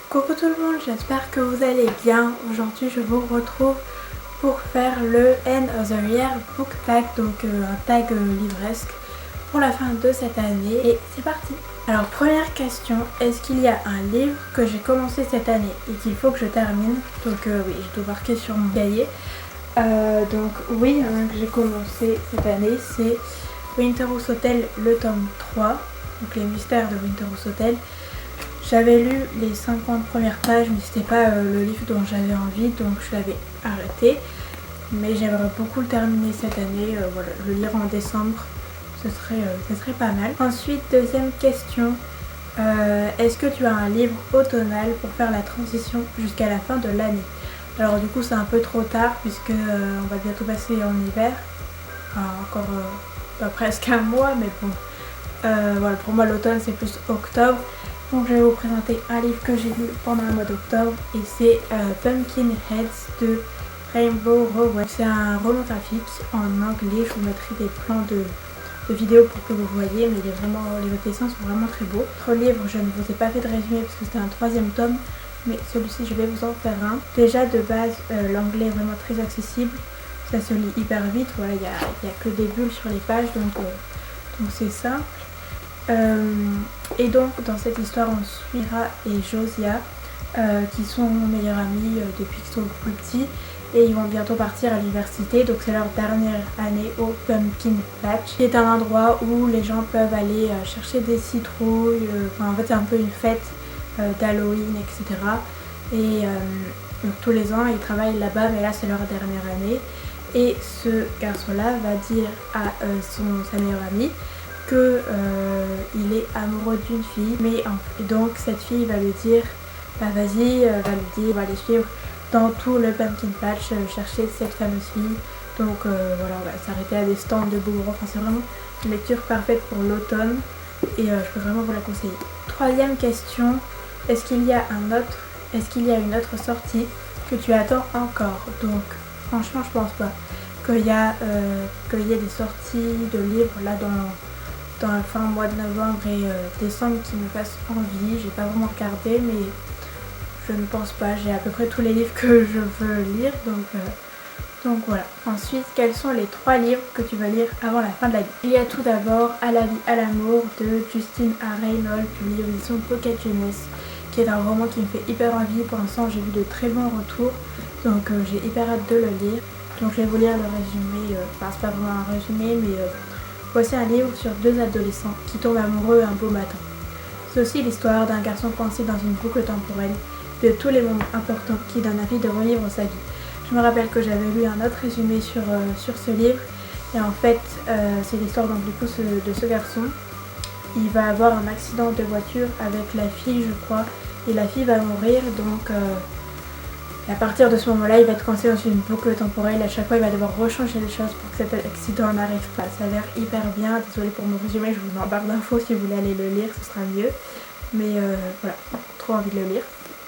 Coucou tout le monde, j'espère que vous allez bien. Aujourd'hui je vous retrouve pour faire le End of the Year Book Tag, donc un tag livresque pour la fin de cette année, et c'est parti. Alors première question, est-ce qu'il y a un livre que j'ai commencé cette année et qu'il faut que je termine? Donc oui, je dois marquer sur mon cahier. Donc oui, il y en a un que j'ai commencé cette année, c'est Winterhouse Hotel, le tome 3, donc les mystères de Winterhouse Hotel. J'avais lu les 50 premières pages, mais c'était pas le livre dont j'avais envie, donc je l'avais arrêté. Mais j'aimerais beaucoup le terminer cette année, voilà, le lire en décembre, ce serait pas mal. Ensuite, deuxième question, est-ce que tu as un livre automnal pour faire la transition jusqu'à la fin de l'année? Alors du coup c'est un peu trop tard puisque on va bientôt passer en hiver, enfin encore pas presque un mois, mais bon, voilà, pour moi l'automne c'est plus octobre. Donc je vais vous présenter un livre que j'ai lu pendant le mois d'octobre et c'est Pumpkin Heads de Rainbow Rowell. C'est un roman graphique en anglais, je vous mettrai des plans de vidéos pour que vous voyez, mais les dessins sont vraiment très beaux. Autre livre, je ne vous ai pas fait de résumé parce que c'était un 3e tome, mais celui-ci je vais vous en faire un. Déjà de base l'anglais est vraiment très accessible, ça se lit hyper vite, voilà, il y a que des bulles sur les pages, donc c'est simple. Et donc dans cette histoire on suivra et Josiah qui sont meilleurs amis depuis qu'ils sont plus petits et ils vont bientôt partir à l'université, donc c'est leur dernière année au Pumpkin Patch, qui est un endroit où les gens peuvent aller chercher des citrouilles, en fait c'est un peu une fête d'Halloween, etc. Et donc tous les ans ils travaillent là-bas, mais là c'est leur dernière année et ce garçon-là va dire à sa meilleure amie que il est amoureux d'une fille, mais donc cette fille va lui dire bah vas-y, on va les suivre dans tout le Pumpkin Patch, chercher cette fameuse fille. Donc voilà, on va s'arrêter à des stands de boomerang, enfin c'est vraiment une lecture parfaite pour l'automne et je peux vraiment vous la conseiller. Troisième question, est-ce qu'il y a une autre sortie que tu attends encore? Donc franchement je pense pas qu'il y ait des sorties de livres là dans la fin mois de novembre et décembre qui me fassent envie. J'ai pas vraiment regardé, mais je ne pense pas. J'ai à peu près tous les livres que je veux lire, donc voilà. Ensuite, quels sont les 3 livres que tu vas lire avant la fin de l'année? Il y a tout d'abord À la vie, à l'amour de Justine A. Reynolds, publié aux éditions Pocket Jeunesse, qui est un roman qui me fait hyper envie. Pour l'instant, j'ai vu de très bons retours, donc j'ai hyper hâte de le lire. Donc je vais vous lire le résumé, enfin c'est pas vraiment un résumé, mais voici un livre sur 2 adolescents qui tombent amoureux un beau matin. C'est aussi l'histoire d'un garçon coincé dans une boucle temporelle, de tous les moments importants qui donnent envie de revivre sa vie. Je me rappelle que j'avais lu un autre résumé sur ce livre, et en fait c'est l'histoire donc du coup de ce garçon. Il va avoir un accident de voiture avec la fille, je crois, et la fille va mourir, donc à partir de ce moment-là, il va être coincé dans une boucle temporelle. À chaque fois, il va devoir rechanger les choses pour que cet accident n'arrive pas. Ça a l'air hyper bien. Désolée pour mon résumé, je vous mets en barre d'infos si vous voulez aller le lire, ce sera mieux. Mais voilà, trop envie de le lire.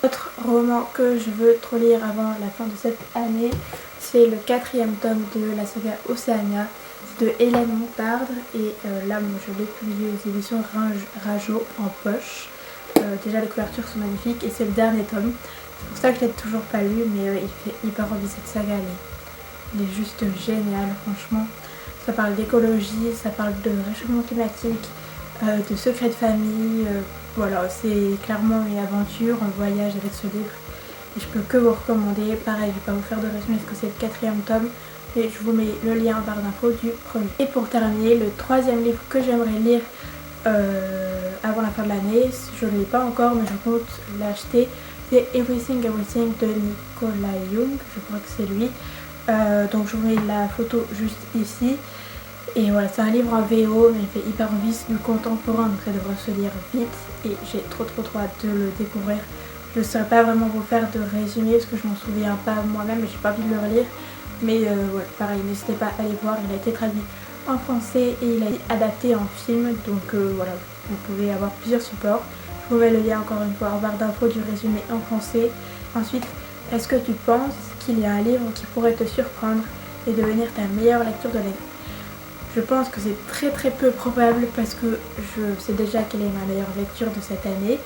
Autre roman que je veux trop lire avant la fin de cette année, c'est le 4e tome de la saga Océania de Hélène Montardre. Et là, moi, je l'ai publié aux éditions Rajo en poche. Déjà, les couvertures sont magnifiques et c'est le dernier tome. C'est pour ça que je l'ai toujours pas lu, mais il fait hyper envie cette saga, elle est juste géniale, franchement. Ça parle d'écologie, ça parle de réchauffement climatique, de secrets de famille, voilà, c'est clairement une aventure, un voyage avec ce livre. Et je peux que vous recommander. Pareil, je vais pas vous faire de résumé parce que c'est le 4e tome, mais je vous mets le lien en barre d'infos du premier. Et pour terminer, le 3e livre que j'aimerais lire avant la fin de l'année, je ne l'ai pas encore, mais je compte l'acheter. C'est Everything Everything de Nicolas Young, je crois que c'est lui. Donc je vous mets la photo juste ici. Et voilà, c'est un livre en VO, mais il fait hyper envie, c'est du contemporain, donc ça devrait se lire vite. Et j'ai trop hâte de le découvrir. Je ne saurais pas vraiment vous faire de résumé parce que je m'en souviens pas moi-même et j'ai pas envie de le relire. Mais ouais, pareil, n'hésitez pas à aller voir, il a été traduit en français et il a été adapté en film. Donc voilà, vous pouvez avoir plusieurs supports. Je vous mets le lien encore une fois en barre d'infos du résumé en français. Ensuite, est-ce que tu penses qu'il y a un livre qui pourrait te surprendre et devenir ta meilleure lecture de l'année? Je pense que c'est très peu probable parce que je sais déjà quelle est ma meilleure lecture de cette année.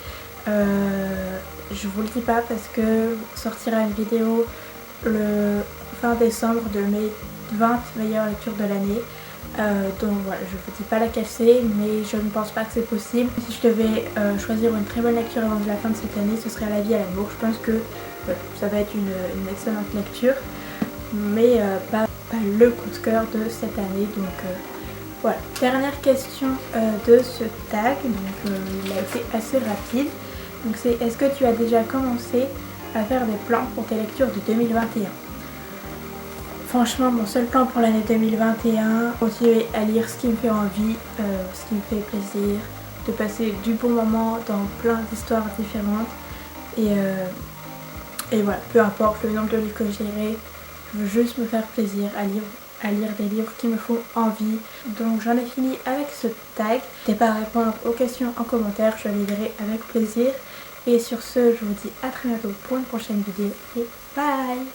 Je vous le dis pas parce que sortira une vidéo le fin décembre de mes 20 meilleures lectures de l'année. Donc voilà, je vous dis pas laquelle c'est, mais je ne pense pas que c'est possible. Si je devais choisir une très bonne lecture avant la fin de cette année, ce serait La vie à l'amour. Je pense que ça va être une excellente lecture, mais pas le coup de cœur de cette année. Donc voilà. Dernière question de ce tag, donc il a été assez rapide. Donc c'est: est-ce que tu as déjà commencé à faire des plans pour tes lectures de 2021? Franchement, mon seul plan pour l'année 2021, continuer à lire ce qui me fait envie, ce qui me fait plaisir, de passer du bon moment dans plein d'histoires différentes. Et voilà, peu importe le nombre de livres que je lirai, je veux juste me faire plaisir à lire des livres qui me font envie. Donc j'en ai fini avec ce tag. N'hésitez pas à répondre aux questions en commentaire, je les lirai avec plaisir. Et sur ce, je vous dis à très bientôt pour une prochaine vidéo et bye!